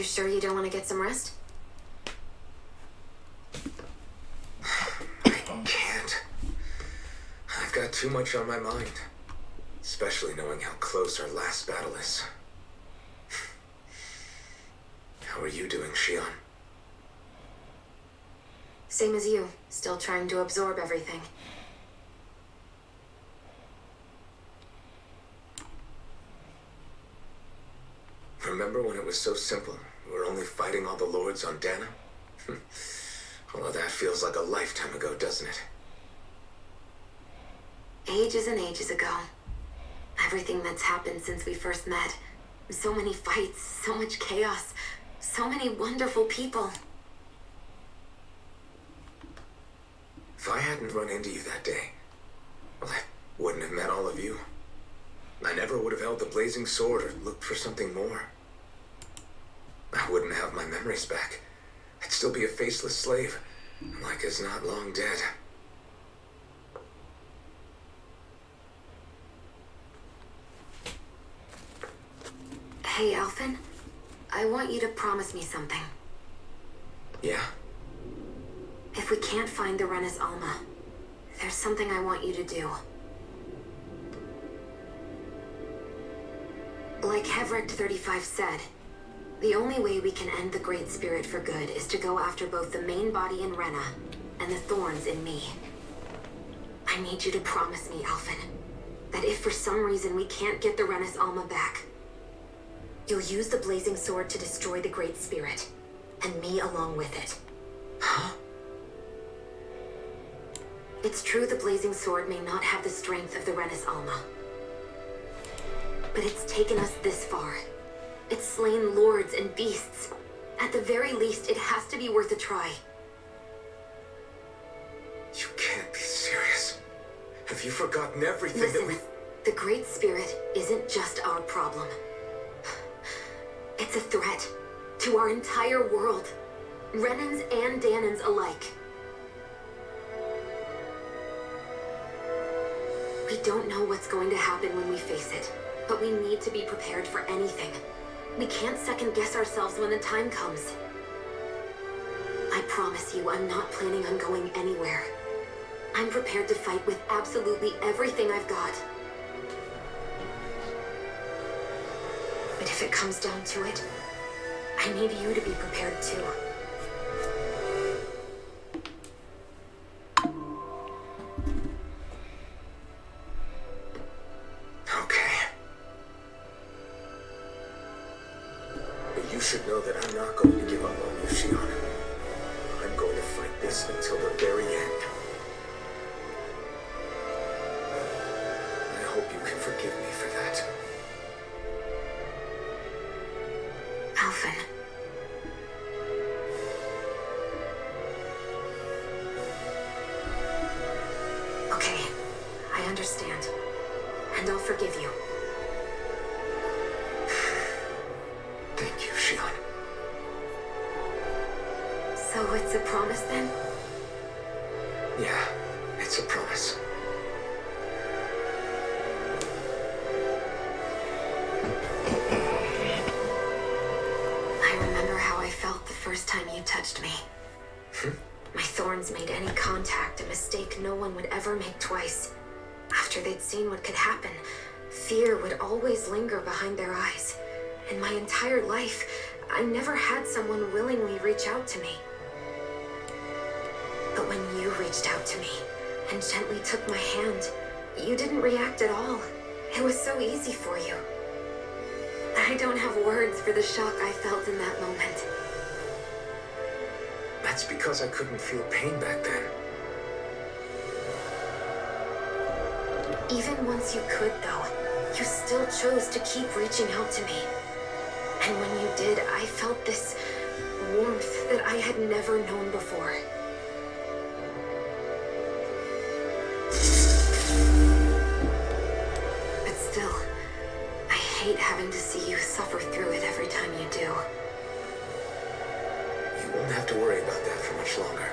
sure you don't want to get some rest? I can't. I've got too much on my mind. Especially knowing how close our last battle is. How are you doing, Shion? Same as you. Still trying to absorb everything. Remember when it was so simple? We were only fighting all the lords on Dahna? Although that feels like a lifetime ago, doesn't it? Ages and ages ago. Everything that's happened since we first met. So many fights, so much chaos, so many wonderful people. If I hadn't run into you that day, well, I wouldn't have met all of you. I never would have held the blazing sword or looked for something more. I wouldn't have my memories back. I'd still be a faceless slave, like as not long dead. Hey, Alphen. I want you to promise me something. Yeah? If we can't find the Renas Alma, there's something I want you to do. Like Hevrect 35 said, the only way we can end the Great Spirit for good is to go after both the main body in Rena and the thorns in me. I need you to promise me, Alphen, that if for some reason we can't get the Renas Alma back, you'll use the blazing sword to destroy the Great Spirit, and me along with it. Huh? It's true the blazing sword may not have the strength of the Renas Alma. But it's taken us this far. It's slain lords and beasts. At the very least, it has to be worth a try. You can't be serious. Have you forgotten everything Listen, that we... the Great Spirit isn't just our problem. It's a threat to our entire world. Renans and Dahnans alike. We don't know what's going to happen when we face it, but we need to be prepared for anything. We can't second guess ourselves when the time comes. I promise you, I'm not planning on going anywhere. I'm prepared to fight with absolutely everything I've got. But if it comes down to it, I need you to be prepared too. You should know that I'm not going to give up on you, Shion. I'm going to fight this until the very end. I hope you can forgive me for that. Alphen. Okay, I understand. And I'll forgive you. Thank you, Shion. So it's a promise then? Yeah, it's a promise. I remember how I felt the first time you touched me. My thorns made any contact a mistake no one would ever make twice. After they'd seen what could happen, fear would always linger behind their eyes. In my entire life, I never had someone willingly reach out to me. But when you reached out to me and gently took my hand, you didn't react at all. It was so easy for you. I don't have words for the shock I felt in that moment. That's because I couldn't feel pain back then. Even once you could, though, you still chose to keep reaching out to me. And when you did, I felt this warmth that I had never known before. But still, I hate having to see you suffer through it every time you do. You won't have to worry about that for much longer.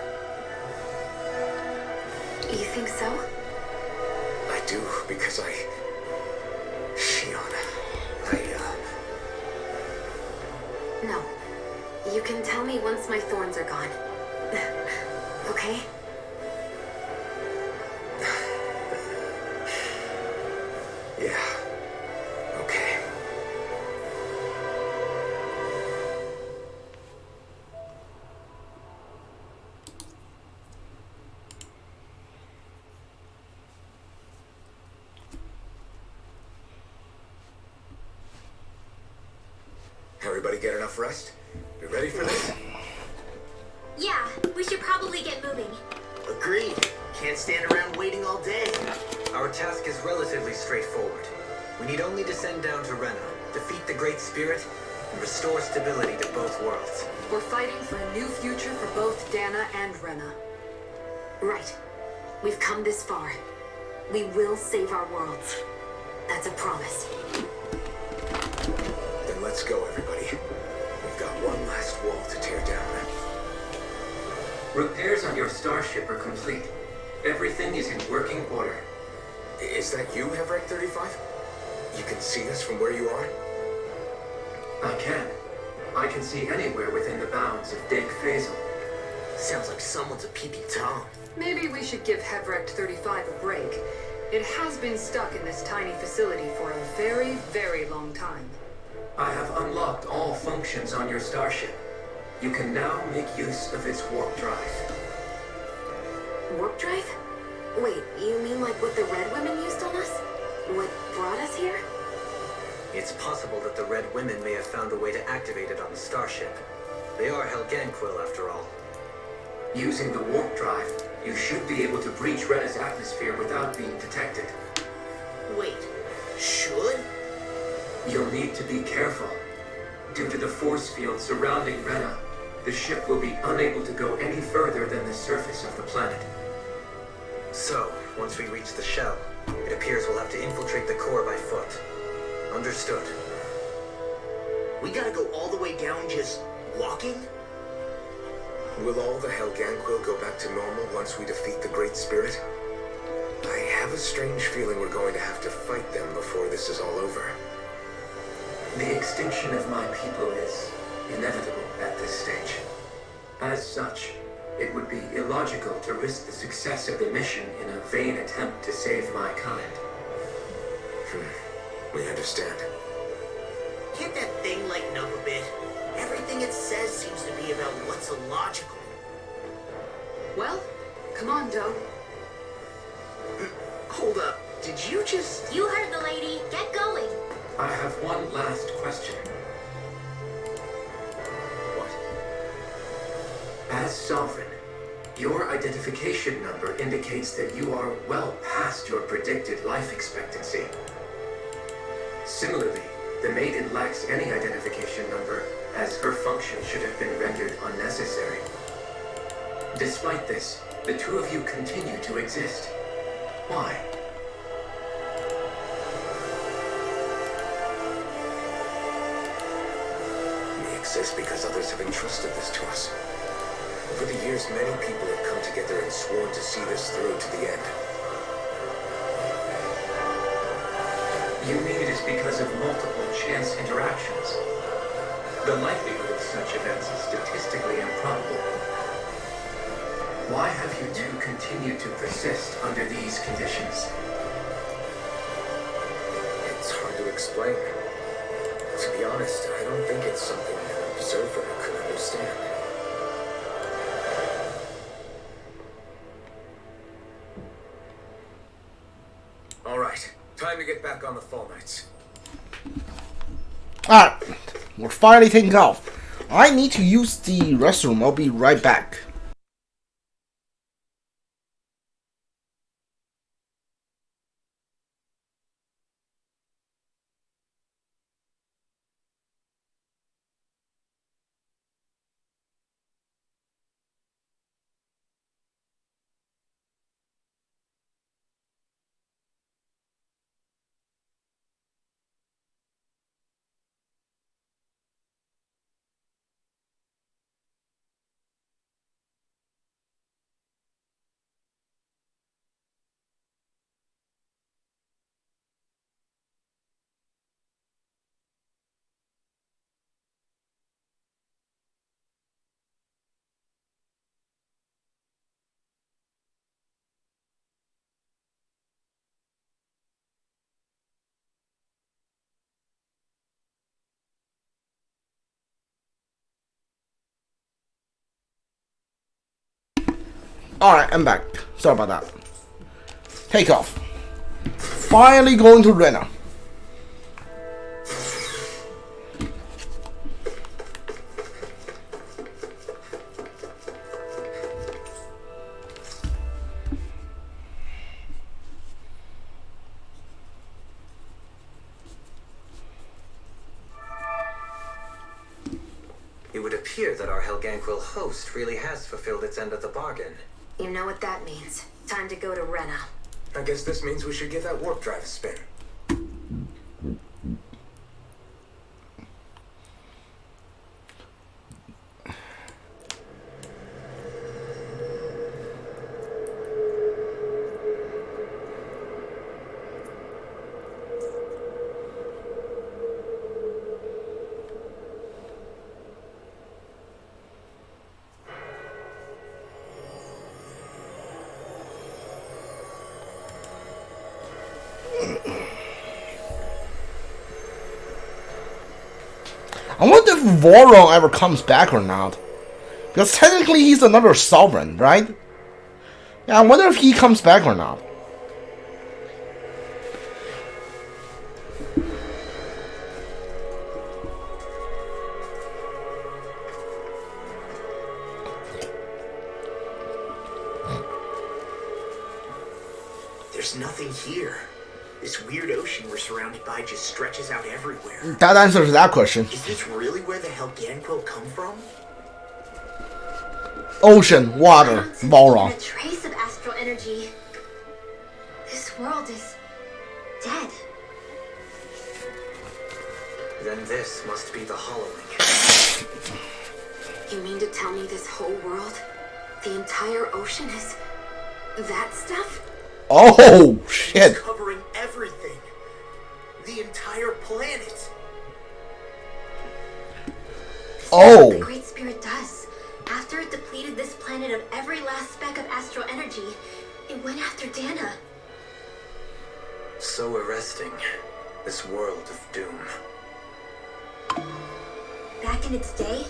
You think so? I do, because Shion, No, can tell me once my thorns are gone. Okay? Yeah. Okay. Everybody get enough rest? You ready for this? Yeah, we should probably get moving. Agreed. Can't stand around waiting all day. Our task is relatively straightforward. We need only descend down to Rena, defeat the Great Spirit, and restore stability to both worlds. We're fighting for a new future for both Dahna and Rena. Right. We've come this far. We will save our worlds. That's a promise. Then let's go, everybody. We've got one last wall to tear down. Repairs on your starship are complete. Everything is in working order. Is that you, Hevrek 35? You can see us from where you are? I can. I can see anywhere within the bounds of Dig Phasal. Sounds like someone's a peeping Tom. Maybe we should give Hevrect 35 a break. It has been stuck in this tiny facility for a very, very long time. I have unlocked all functions on your starship. You can now make use of its warp drive. Warp drive? Wait, you mean like what the Red Women used on us? What brought us here? It's possible that the Red Women may have found a way to activate it on the starship. They are Helganquil, after all. Using the warp drive, you should be able to breach Rena's atmosphere without being detected. Wait, should? You'll need to be careful. Due to the force field surrounding Rena, the ship will be unable to go any further than the surface of the planet. So, once we reach the shell, it appears we'll have to infiltrate the core by foot. Understood. We gotta go all the way down just walking? Will all the Helganquil go back to normal once we defeat the Great Spirit? I have a strange feeling we're going to have to fight them before this is all over. The extinction of my people is inevitable at this stage. As such, it would be illogical to risk the success of the mission in a vain attempt to save my kind. We understand. Can't that thing lighten up a bit? Everything it says seems to be about what's illogical. Well, come on, Doe. Hold up, did you just... You heard the lady. Get going. I have one last question. What? As Sovereign, your identification number indicates that you are well past your predicted life expectancy. Similarly, the Maiden lacks any identification number, as her function should have been rendered unnecessary. Despite this, the two of you continue to exist. Why? We exist because others have entrusted this to us. Over the years, many people have come together and sworn to see this through to the end. You mean it is because of multiple chance interactions? The likelihood of such events is statistically improbable. Why have you two continued to persist under these conditions? It's hard to explain. To be honest, I don't think it's something an observer could understand. All right, time to get back on the Fall Knights. Alright, we're finally taking off. I need to use the restroom. I'll be right back. Alright, I'm back. Sorry about that. Take off. Finally going to Rena. It would appear that our Helganquil host really has fulfilled its end of the bargain. You know what that means. Time to go to Rena. I guess this means we should give that warp drive a spin. I wonder if Voron ever comes back or not. Because technically he's another sovereign, right? Yeah, I wonder if he comes back or not. There's nothing here. This weird ocean we're surrounded by just stretches out everywhere. That answers that question. Is this really where the Helganquil come from? Ocean, water, Voron. A trace of astral energy. This world is dead. Then this must be the hollowing. You mean to tell me this whole world, the entire ocean is that stuff? Oh, shit. It's covering everything. The entire planet. Oh. The Great Spirit does. After it depleted this planet of every last speck of astral energy, it went after Dahna. So arresting. This world of doom. Back in its day,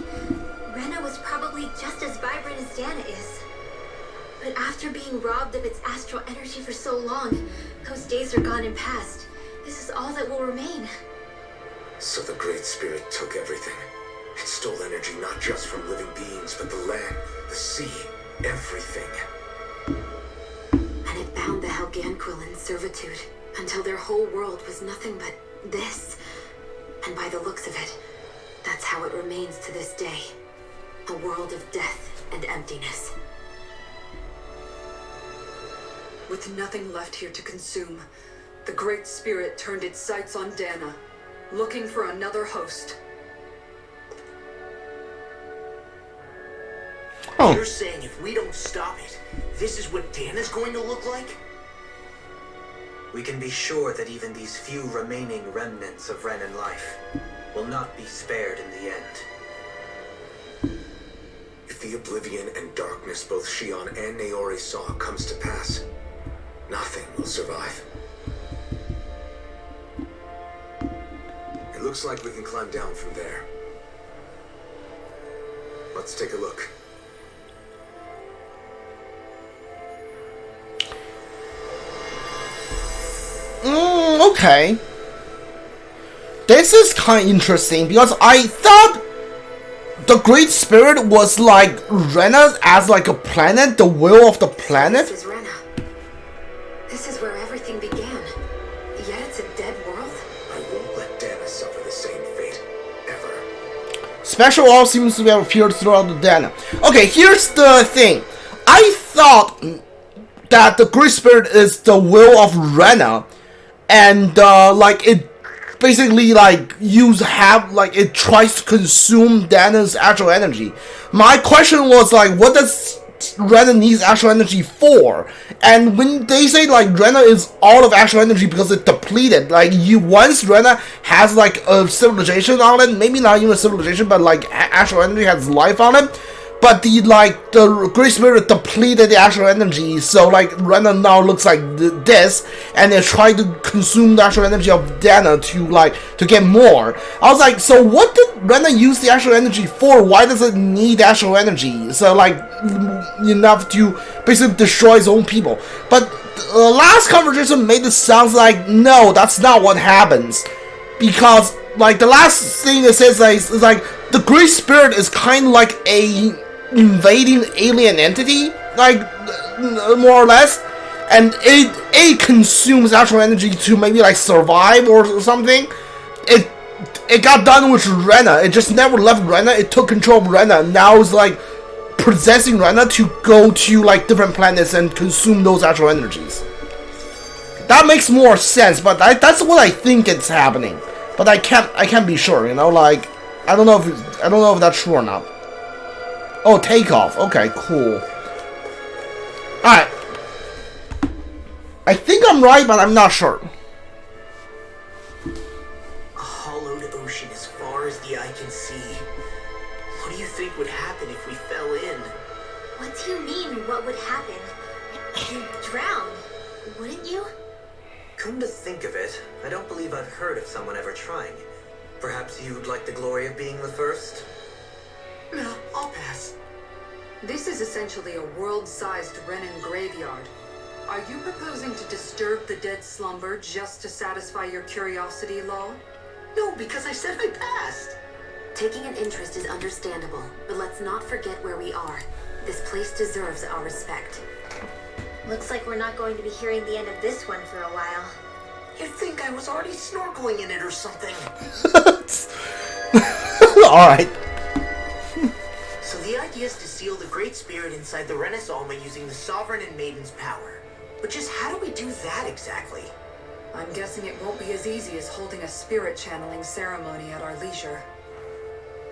Rena was probably just as vibrant as Dahna is. But after being robbed of its astral energy for so long, those days are gone and past. This is all that will remain. So the Great Spirit took everything. It stole energy not just from living beings, but the land, the sea, everything. And it bound the Helganquil in servitude until their whole world was nothing but this. And by the looks of it, that's how it remains to this day. A world of death and emptiness. With nothing left here to consume, the Great Spirit turned its sights on Dahna, looking for another host. Oh. You're saying if we don't stop it, this is what Dahna's going to look like? We can be sure that even these few remaining remnants of Renan life will not be spared in the end. If the oblivion and darkness both Shion and Naori saw comes to pass, nothing will survive. It looks like we can climb down from there. Let's take a look. Okay. This is kind of interesting because I thought the Great Spirit was like Rena as like a planet, the will of the planet. This is Rena. This is where everything began. Yet it's a dead world. I won't let Dahna suffer the same fate, ever. Special all seems to have appeared throughout the Dahna. Okay, here's the thing. I thought that the Great Spirit is the will of Rena, and like it basically like it tries to consume Dahna's actual energy. My question was like, what does Rena needs actual energy for? And when they say like Rena is all of actual energy because it depleted, like once Rena has like a civilization on it, maybe not even a civilization, but like actual energy has life on it. but the Great Spirit depleted the astral energy, so like Rena now looks like this, and they're trying to consume the astral energy of Dahna to get more. I was like, so what did Rena use the astral energy for? Why does it need astral energy? So like enough to basically destroy its own people. But the last conversation made it sound like no, that's not what happens, because like the last thing it says is like the Great Spirit is kind of like a invading alien entity, like more or less, and it consumes astral energy to maybe like survive or something. It got done with Rena. It just never left Rena. It took control of Rena. Now it's like possessing Rena to go to like different planets and consume those astral energies. That makes more sense, but that's what I think it's happening. But I can't be sure, you know, like I don't know if that's true or not. Oh, takeoff. Okay, cool. Alright. I think I'm right, but I'm not sure. A hollowed ocean as far as the eye can see. What do you think would happen if we fell in? What do you mean, what would happen? You'd drown, wouldn't you? Come to think of it, I don't believe I've heard of someone ever trying. Perhaps you'd like the glory of being the first? No, I'll pass. This is essentially a world-sized Renan graveyard. Are you proposing to disturb the dead slumber just to satisfy your curiosity, Law? No, because I said I passed. Taking an interest is understandable, but let's not forget where we are. This place deserves our respect. Looks like we're not going to be hearing the end of this one for a while. You'd think I was already snorkeling in it or something. Alright. So the idea is to seal the Great Spirit inside the Renans Alma using the Sovereign and Maiden's power. But just how do we do that exactly? I'm guessing it won't be as easy as holding a spirit channeling ceremony at our leisure.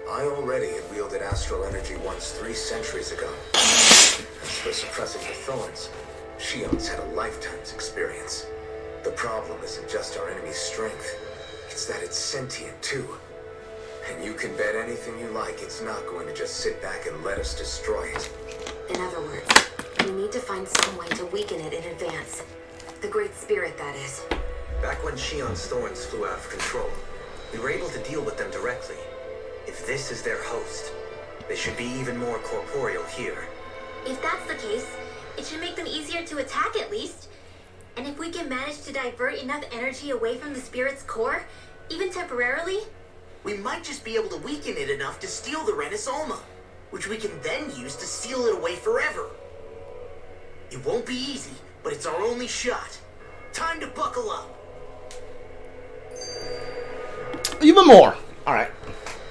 I already had wielded astral energy once 3 centuries ago. As for suppressing the thorns, Shion's had a lifetime's experience. The problem isn't just our enemy's strength, it's that it's sentient too. And you can bet anything you like it's not going to just sit back and let us destroy it. In other words, we need to find some way to weaken it in advance. The Great Spirit, that is. Back when Shion's thorns flew out of control, we were able to deal with them directly. If this is their host, they should be even more corporeal here. If that's the case, it should make them easier to attack at least. And if we can manage to divert enough energy away from the spirit's core, even temporarily, We might just be able to weaken it enough to steal the Renans Alma, which we can then use to seal it away forever. It won't be easy, but it's our only shot. Time to buckle up. Even more. Alright.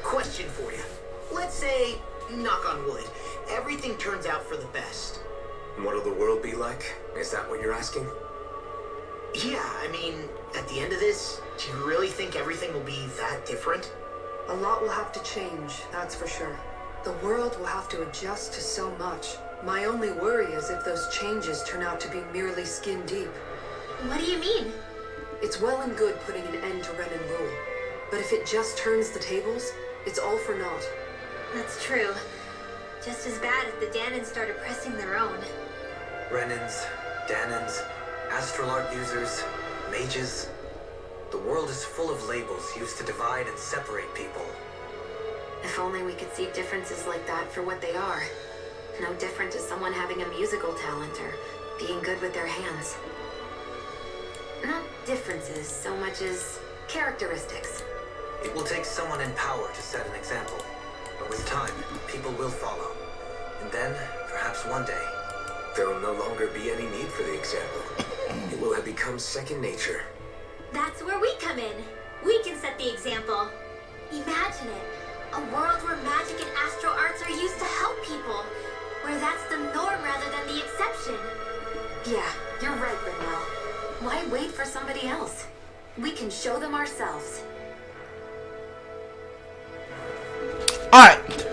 Question for you. Let's say, knock on wood, everything turns out for the best. What'll the world be like? Is that what you're asking? Yeah, I mean, at the end of this, do you really think everything will be that different? A lot will have to change, that's for sure. The world will have to adjust to so much. My only worry is if those changes turn out to be merely skin deep. what do you mean? It's well and good putting an end to Renan rule, but if it just turns the tables, it's all for naught. That's true. Just as bad if the Dahnan start oppressing their own. Renans, Dahnans, astral art users, mages. The world is full of labels used to divide and separate people. If only we could see differences like that for what they are. No different to someone having a musical talent or being good with their hands. Not differences so much as characteristics. It will take someone in power to set an example. But with time, people will follow. And then, perhaps one day, There will no longer be any need for the example. It will have become second nature. That's where we come in. We can set the example. Imagine it. A world where magic and astral arts are used to help people. Where that's the norm rather than the exception. Yeah, you're right, Renel. Why wait for somebody else? We can show them ourselves. Alright.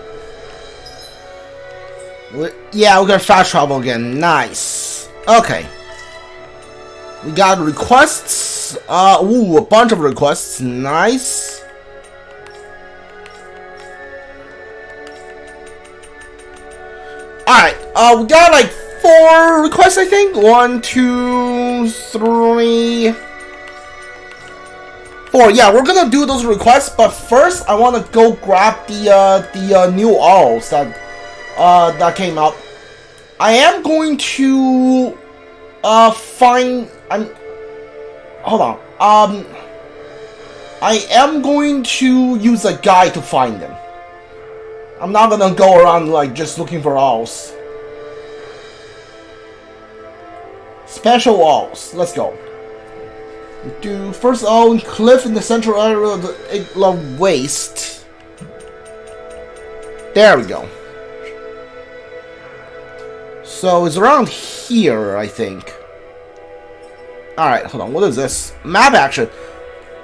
Yeah, we got fast travel again. Nice. Okay. We got requests. Ooh, a bunch of requests. Nice. We got like 4 requests, I think. 1, 2, 3, 4. Yeah, we're gonna do those requests, but first I want to go grab the new arrows that came out. I am going to hold on. I am going to use a guide to find them. I'm not gonna go around like just looking for owls. Special owls. Let's go. Do first owl cliff in the central area of the Igla Waste. There we go. So it's around here, I think. Alright, hold on. What is this? Map action.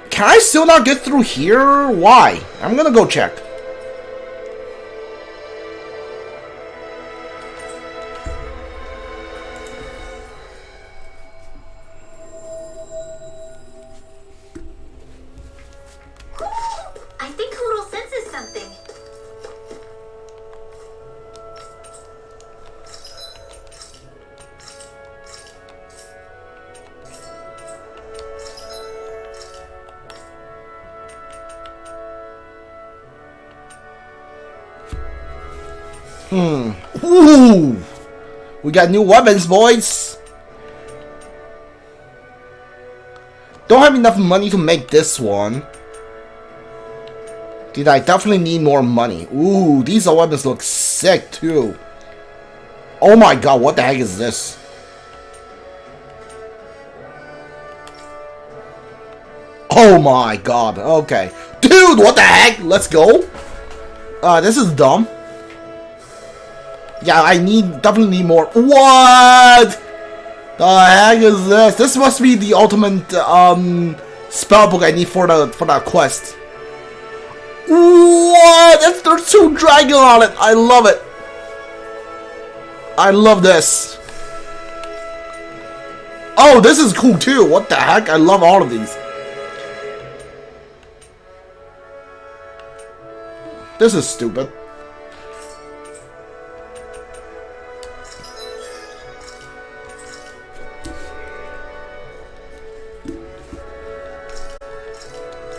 Can I still not get through here? Why? I'm gonna go check. I think Hoodle senses something. Ooh! We got new weapons, boys! Don't have enough money to make this one. Dude, I definitely need more money. Ooh, these weapons look sick, too. Oh my god, what the heck is this? Oh my god, okay. Dude, what the heck? Let's go. This is dumb. Yeah, I definitely need more. What the heck is this? This must be the ultimate spell book I need for that quest. What? There's 2 dragons on it. I love it. I love this. Oh, this is cool too. What the heck? I love all of these. This is stupid.